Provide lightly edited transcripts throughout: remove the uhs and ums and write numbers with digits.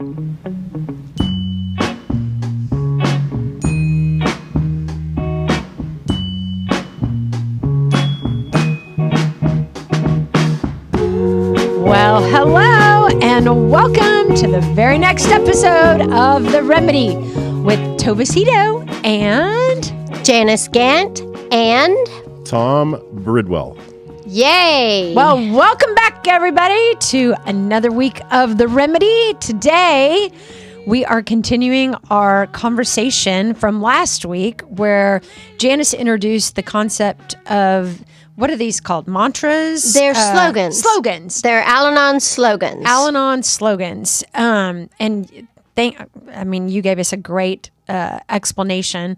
Well, hello, and welcome to the very next episode of The Remedy with Tova Sido and Janice Gaunt and Tom Bridwell. Yay! Well, welcome back, everybody, to another week of The Remedy. Today, we are continuing our conversation from last week where Janice introduced the concept of, what are these called? Mantras? They're slogans. Slogans. They're AL-ANON slogans. AL-ANON slogans. You gave us a great explanation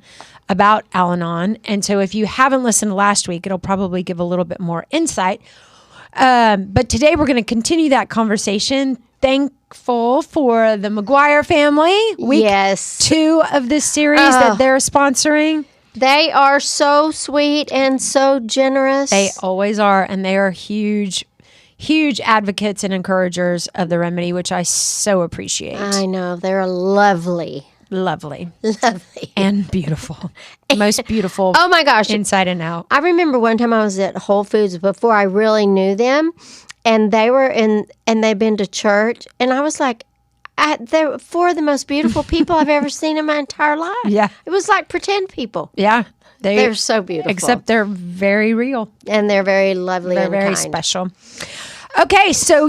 about AL-ANON. And so if you haven't listened last week, it'll probably give a little bit more insight. But today we're going to continue that conversation. Thankful for the McGuire family. Week 2 of this series that they're sponsoring. They are so sweet and so generous. They always are. And they are huge advocates and encouragers of The Remedy, which I so appreciate. I know. They're lovely. Lovely. And beautiful. Most beautiful. Oh my gosh. Inside and out. I remember one time I was at Whole Foods before I really knew them, and they'd been to church, and I was like, they're 4 of the most beautiful people I've ever seen in my entire life. Yeah. It was like pretend people. Yeah. They're so beautiful. Except they're very real. And they're very lovely and very kind. special. Okay, so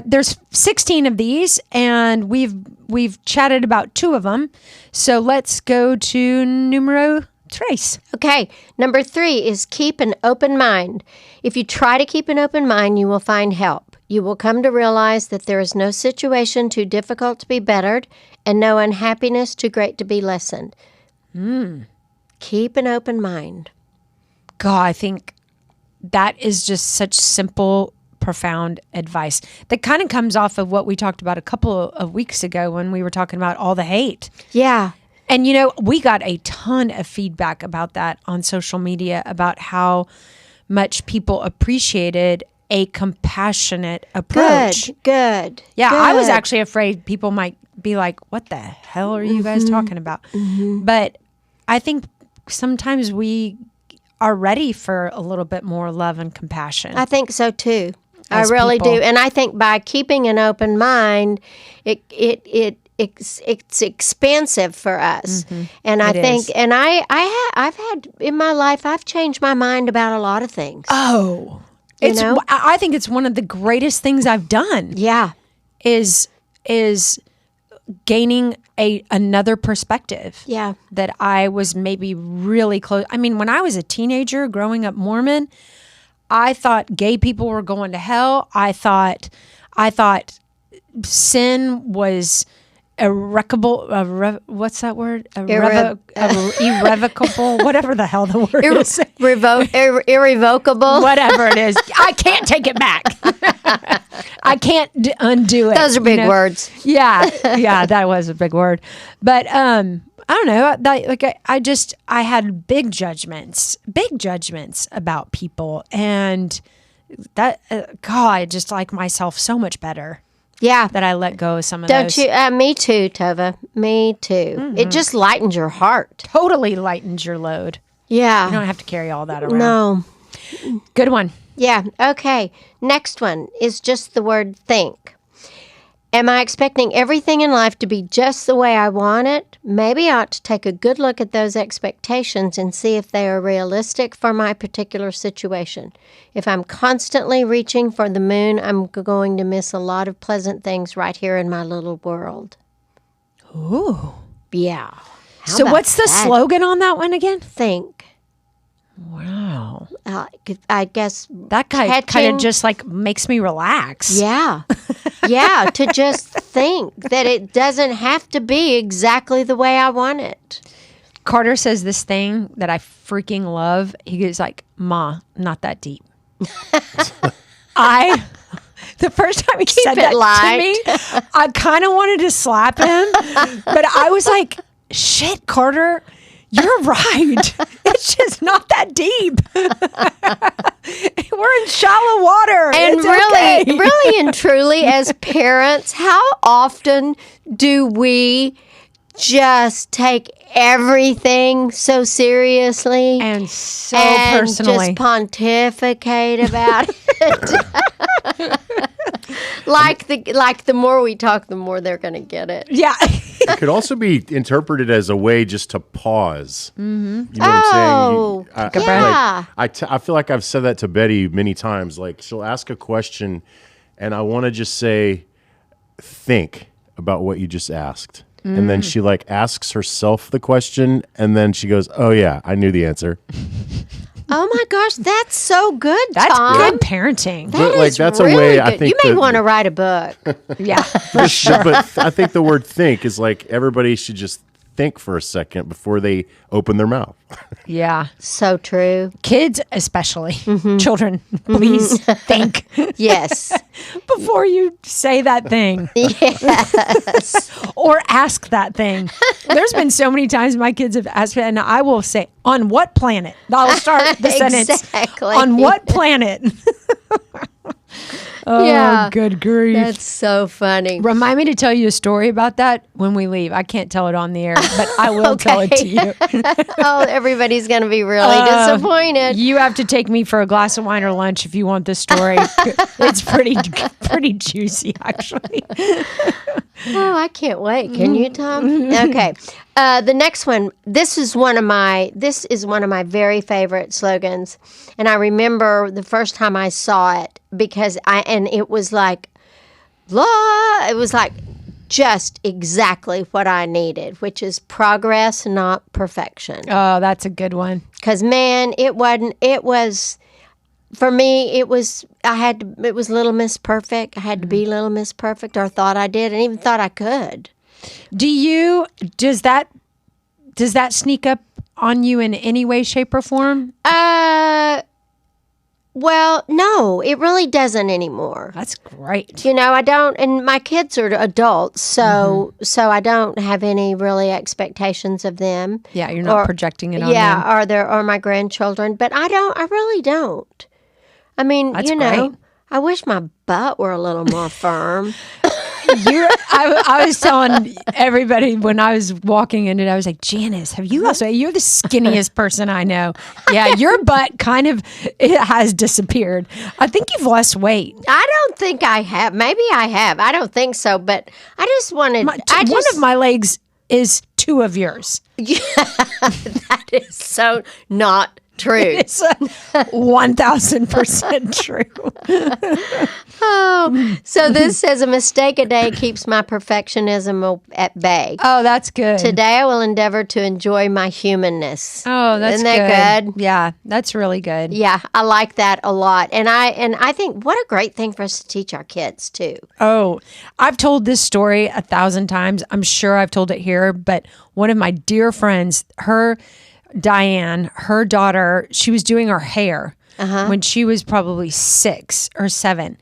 there's 16 of these, and we've chatted about 2 of them. So let's go to numero 3. Okay, number 3 is keep an open mind. If you try to keep an open mind, you will find help. You will come to realize that there is no situation too difficult to be bettered and no unhappiness too great to be lessened. Keep an open mind. God, I think that is just such simple, profound advice that kind of comes off of what we talked about a couple of weeks ago when we were talking about all the hate. Yeah. And, we got a ton of feedback about that on social media about how much people appreciated a compassionate approach. Good. Yeah, good. I was actually afraid people might be like, what the hell are you guys talking about? But I think sometimes we are ready for a little bit more love and compassion. I think so too. I As really people. do. And I think by keeping an open mind, it's expansive for us. And I think, is. and I've had in my life, I've changed my mind about a lot of things. Oh, I think it's one of the greatest things I've done. Yeah. Is gaining another perspective. Yeah. That I was maybe really close. I mean, when I was a teenager growing up Mormon, I thought gay people were going to hell. I thought sin was what's that word? Irrevocable, whatever the hell the word is. Irrevocable. Whatever it is. I can't take it back. I can't undo it. Those are big words. Yeah, that was a big word. But I don't know. I had big judgments about people, and that I just like myself so much better. Yeah. That I let go of some of those. Don't you? Me too, Tova. Me too. It just lightens your heart. Totally lightens your load. Yeah. You don't have to carry all that around. No. Good one. Yeah. Okay. Next one is just the word think. Am I expecting everything in life to be just the way I want it? Maybe I ought to take a good look at those expectations and see if they are realistic for my particular situation. If I'm constantly reaching for the moon, I'm going to miss a lot of pleasant things right here in my little world. Ooh. Yeah. So what's the slogan on that one again? Think. Wow. I guess that kind of just like makes me relax. Yeah. Yeah, to just think that it doesn't have to be exactly the way I want it. Carter says this thing that I freaking love. He goes like, "Ma, not that deep." The first time he said that to me, I kind of wanted to slap him, but I was like, "Shit, Carter, You're right. It's just not that deep. We're in shallow water. And It's really, okay. really and truly, as parents, how often do we just take everything so seriously and so and personally. just pontificate about it? like the more we talk, the more they're going to get it. Yeah. It could also be interpreted as a way just to pause. Mm-hmm. You know Oh, what I'm saying? Take a breath. I feel like I've said that to Betty many times. Like, she'll ask a question, and I want to just say, think about what you just asked. And then she asks herself the question, and then she goes, "Oh yeah, I knew the answer." Oh my gosh, that's so good, That's Tom. good parenting. But, That is that's a really way good. I think you may that- want to write a book. Yeah. But I think the word "think" is everybody should just think for a second before they open their mouth. Yeah. So true. Kids, especially. Children, please think Yes. before you say that thing. Yes. Or ask that thing. There's been so many times my kids have asked me, and I will say, "On what planet?" I'll start the sentence. Exactly. On what planet? Oh, Yeah. good grief. That's so funny. Remind me to tell you a story about that when we leave. I can't tell it on the air, but I will tell it to you. Oh, everybody's going to be really disappointed. You have to take me for a glass of wine or lunch if you want this story. It's pretty juicy, actually. Oh, I can't wait. Can you, Tom? Okay. The next one. This is one of my very favorite slogans, and I remember the first time I saw it because it was like just exactly what I needed, which is progress, not perfection. Oh, that's a good one. Because man, it was. For me, it was Little Miss Perfect. I had to be Little Miss Perfect, or thought I did, and even thought I could. Does that sneak up on you in any way, shape, or form? Well, no, it really doesn't anymore. That's great. I don't, and my kids are adults, so I don't have any really expectations of them. Yeah, you're not projecting it on them. Yeah, or my grandchildren, but I really don't. I mean, That's great. I wish my butt were a little more firm. I was telling everybody when I was walking in it, I was like, Janice, have you lost weight? You're the skinniest person I know. Yeah, your butt it has disappeared. I think you've lost weight. I don't think I have. Maybe I have. I don't think so, but I just wanted... One of my legs is 2 of yours. That is so not true. It's 1,000% true. Oh, so this says a mistake a day keeps my perfectionism at bay. Oh, that's good. Today I will endeavor to enjoy my humanness. Oh, that's Isn't that good? Yeah, that's really good. Yeah, I like that a lot. And I think what a great thing for us to teach our kids too. Oh, I've told this story 1,000 times. I'm sure I've told it here, but one of my dear friends, Diane, her daughter, she was doing her hair when she was probably 6 or 7.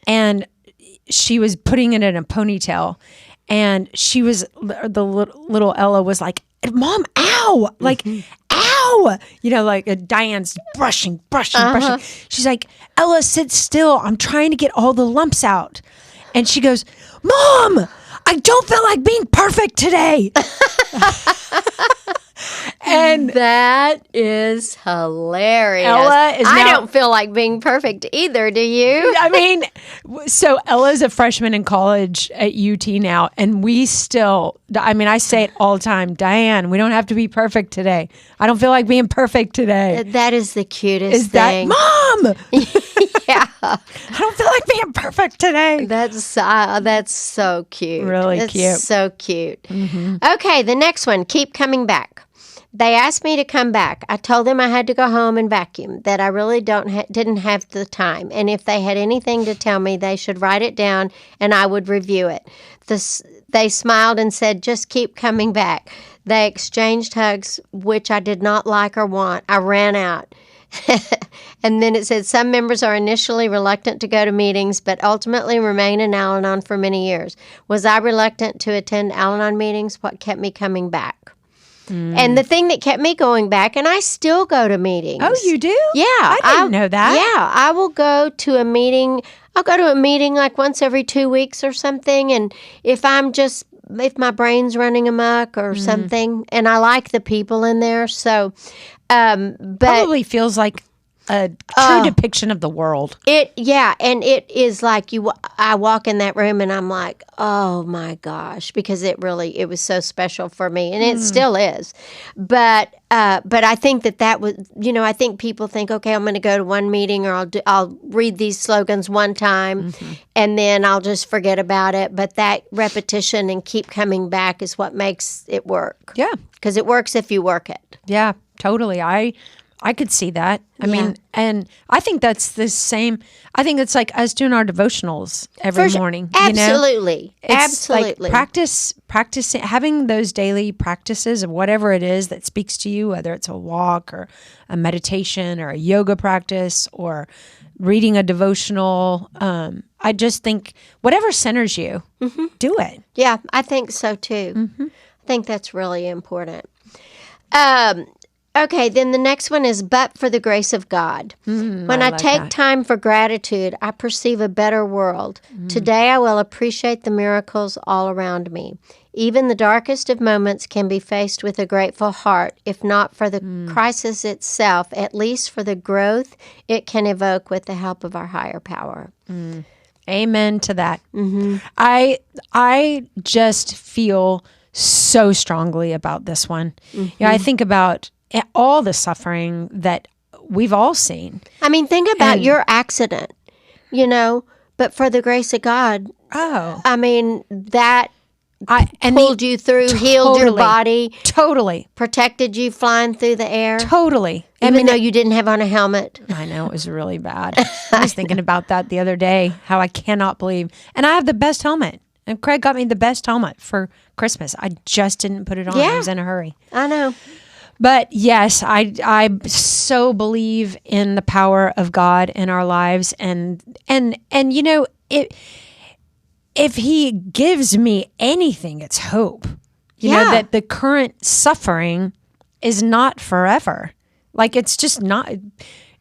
And she was putting it in a ponytail. And the little Ella was like, "Mom, ow!" Like, ow! Diane's brushing. She's like, "Ella, sit still. I'm trying to get all the lumps out." And she goes, "Mom, I don't feel like being perfect today." And that is hilarious. Ella is I now- don't feel like being perfect either, do you? I mean, so Ella's a freshman in college at UT now, and we still, I say it all the time, Diane, we don't have to be perfect today. I don't feel like being perfect today. That is the cutest Is that, thing. Mom? Yeah. I don't feel like being perfect today. That's so cute. Really That's cute. so cute. Okay, the next one. Keep coming back. They asked me to come back. I told them I had to go home and vacuum, that I really didn't have the time. And if they had anything to tell me, they should write it down and I would review it. They smiled and said, "Just keep coming back." They exchanged hugs, which I did not like or want. I ran out. And then it said, "Some members are initially reluctant to go to meetings, but ultimately remain in Al-Anon for many years. Was I reluctant to attend Al-Anon meetings? What kept me coming back?" And the thing that kept me going back, and I still go to meetings. Oh, you do? Yeah. I didn't know that. Yeah. I will go to a meeting. I'll go to a meeting like once every 2 weeks or something. And if my brain's running amok or something, and I like the people in there. So, but Probably feels like a true depiction of the world. and it is like I walk in that room and I'm like, oh my gosh, because it was so special for me, and it still is. But I think that was, I think people think, okay, I'm going to go to one meeting, or I'll read these slogans one time, and then I'll just forget about it. But that repetition and keep coming back is what makes it work. Yeah. Because it works if you work it. Yeah, totally. I could see that. I mean, and I think that's the same. I think it's like us doing our devotionals every morning. Absolutely. It's Absolutely. like practicing, having those daily practices of whatever it is that speaks to you, whether it's a walk or a meditation or a yoga practice or reading a devotional. I just think whatever centers you, do it. Yeah, I think so too. I think that's really important. Okay, then the next one is, but for the grace of God. When I take time for gratitude, I perceive a better world. Today I will appreciate the miracles all around me. Even the darkest of moments can be faced with a grateful heart, if not for the crisis itself, at least for the growth it can evoke with the help of our higher power. Amen to that. I just feel so strongly about this one. Yeah, I think about all the suffering that we've all seen. I mean, think about your accident, but for the grace of God. Oh. I mean, that and pulled you through, healed your body. Totally. Protected you flying through the air. Totally. Even though you didn't have on a helmet. I know, it was really bad. I was thinking about that the other day, how I cannot believe. And I have the best helmet. And Craig got me the best helmet for Christmas. I just didn't put it on. I was in a hurry. I know. But yes, I so believe in the power of God in our lives, and if He gives me anything, it's hope. You know, that the current suffering is not forever. Like, it's just not.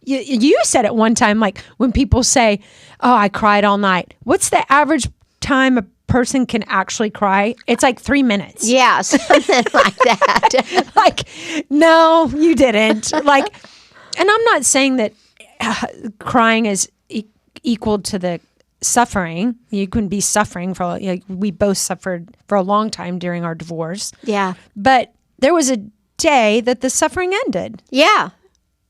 You said at one time, like, when people say, "Oh, I cried all night." What's the average time a person can actually cry? It's like 3 minutes. Yeah, something like that. Like, no, you didn't. Like, and I'm not saying that crying is equal to the suffering. You can be suffering for, we both suffered for a long time during our divorce. Yeah. But there was a day that the suffering ended. Yeah.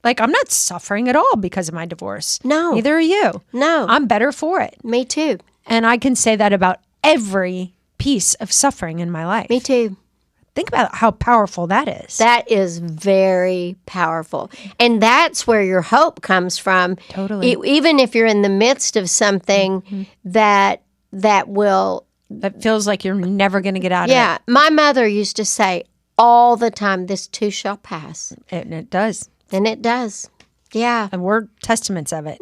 Like, I'm not suffering at all because of my divorce. No. Neither are you. No. I'm better for it. Me too. And I can say that about every piece of suffering in my life. Me too. Think about how powerful that is. That is very powerful. And that's where your hope comes from. Totally. Even if you're in the midst of something that feels like you're never going to get out of it. Yeah. My mother used to say all the time, this too shall pass. And it does. And it does. Yeah. And we're testaments of it.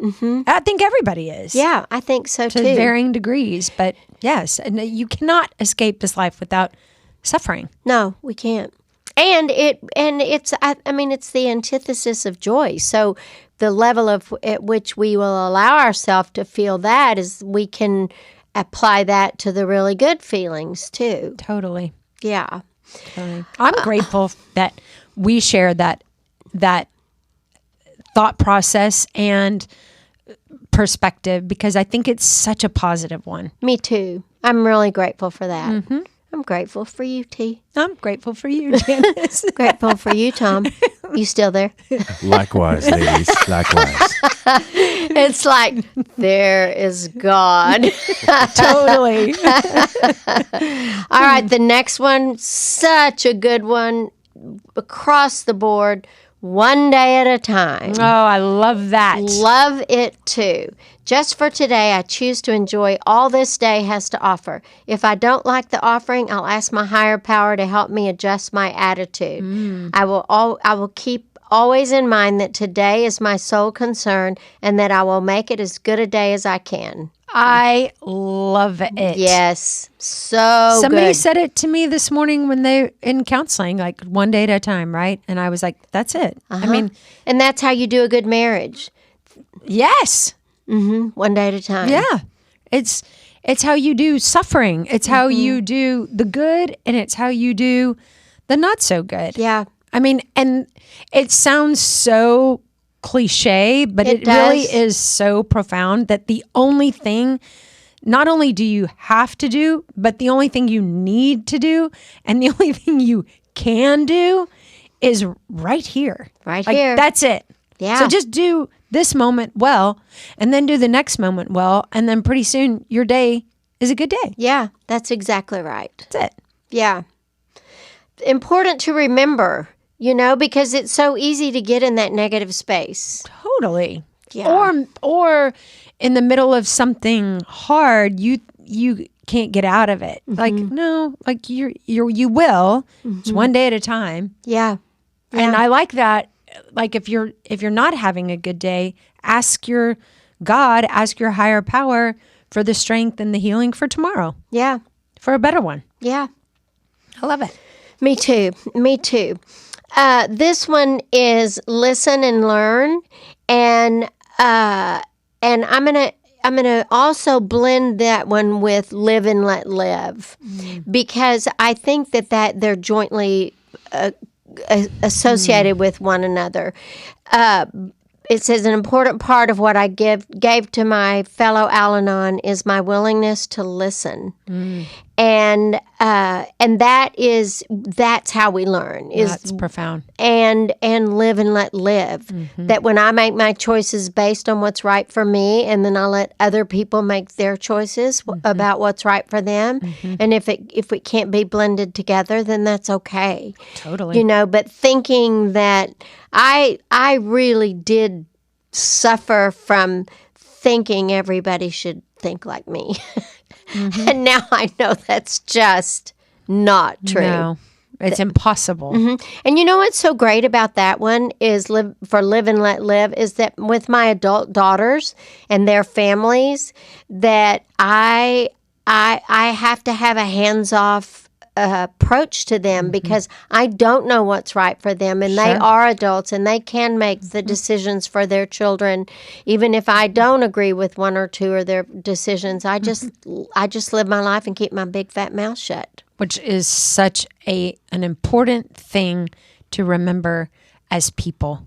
I think everybody is. Yeah, I think so to too. varying degrees. But yes, and you cannot escape this life without suffering. No, we can't. And it's the antithesis of joy. So the level at which we will allow ourselves to feel that is we can apply that to the really good feelings too. Totally. Yeah. Totally. I'm grateful that we share that thought process and perspective, because I think it's such a positive one. Me too. I'm really grateful for that. I'm grateful for you, T. I'm grateful for you, Janice. Grateful for you, Tom. You still there? Likewise, ladies. Likewise. It's like, there is God. Totally. All right, the next one, such a good one, across the board. One day at a time. Oh, I love that. Love it too. Just for today, I choose to enjoy all this day has to offer. If I don't like the offering, I'll ask my higher power to help me adjust my attitude. I will keep always in mind that today is my sole concern and that I will make it as good a day as I can. I love it. Yes. So Somebody good. said it to me this morning when they in counseling, like one day at a time, right? And I was like, that's it. I mean, And that's how you do a good marriage. yes. One day at a time. Yeah. It's how you do suffering. It's how you do the good, and it's how you do the not so good. Yeah. I mean, and it sounds so cliche, but it really does. is so profound that the only thing, not only do you have to do, but the only thing you need to do and the only thing you can do is right here. Right Like, here. That's it. Yeah. So just do this moment well, and then do the next moment well, and then pretty soon your day is a good day. Yeah. That's exactly right. That's it. Yeah. Important to remember, because it's so easy to get in that negative space. Totally. Yeah. Or in the middle of something hard, you can't get out of it. Like, no, like you will. It's one day at a time. Yeah. And I like that. Like if you're not having a good day, ask your God, ask your higher power for the strength and the healing for tomorrow, Yeah. for a better one. Yeah. I love it. Me too. Me too. This one is listen and learn, and I'm gonna also blend that one with live and let live, because I think that they're jointly associated with one another. It says an important part of what I gave to my fellow AL-ANON is my willingness to listen, and that's how we learn. That's profound. And live and let live. That when I make my choices based on what's right for me, and then I let other people make their choices about what's right for them, and if it can't be blended together, then that's okay. Totally. But thinking that I really did suffer from thinking everybody should think like me. And now I know that's just not true. No, it's impossible. And what's so great about that one is live and let live is that with my adult daughters and their families, that I have to have a hands-off approach to them, because I don't know what's right for them, and they are adults and they can make the decisions for their children, even if I don't agree with one or two of their decisions. I just live my life and keep my big fat mouth shut. Which is such an important thing to remember as people.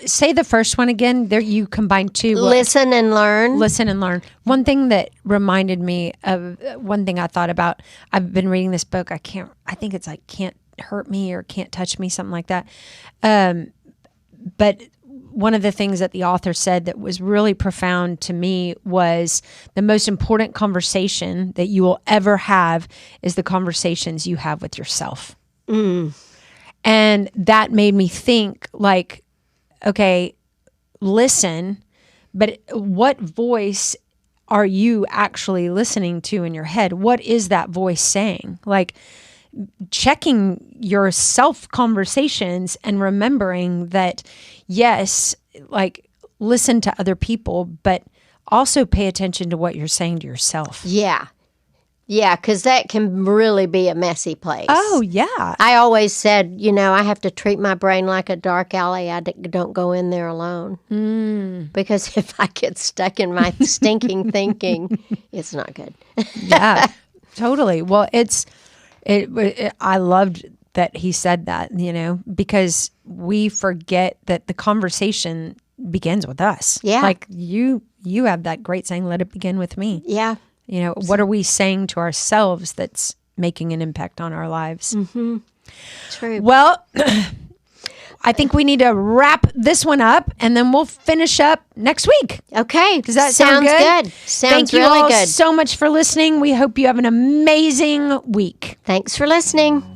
Say the first one again. There, you combined two. Listen and learn. Listen and learn. One thing that reminded me of one thing I thought about. I've been reading this book. I think it's like Can't Hurt Me or Can't Touch Me, something like that. But one of the things that the author said that was really profound to me was the most important conversation that you will ever have is the conversations you have with yourself. And that made me think, like, okay, listen, but what voice are you actually listening to in your head? What is that voice saying? Like, checking your self conversations and remembering that, yes, like, listen to other people, but also pay attention to what you're saying to yourself. Yeah. Yeah, because that can really be a messy place. Oh, yeah. I always said, I have to treat my brain like a dark alley. I don't go in there alone. Because if I get stuck in my stinking thinking, it's not good. Yeah, totally. Well, I loved that he said that, because we forget that the conversation begins with us. Yeah. Like you have that great saying, let it begin with me. Yeah. What are we saying to ourselves that's making an impact on our lives? True. Well, I think we need to wrap this one up, and then we'll finish up next week. Okay. Does that sound good? Sounds Thank you really all good. so much for listening. We hope you have an amazing week. Thanks for listening.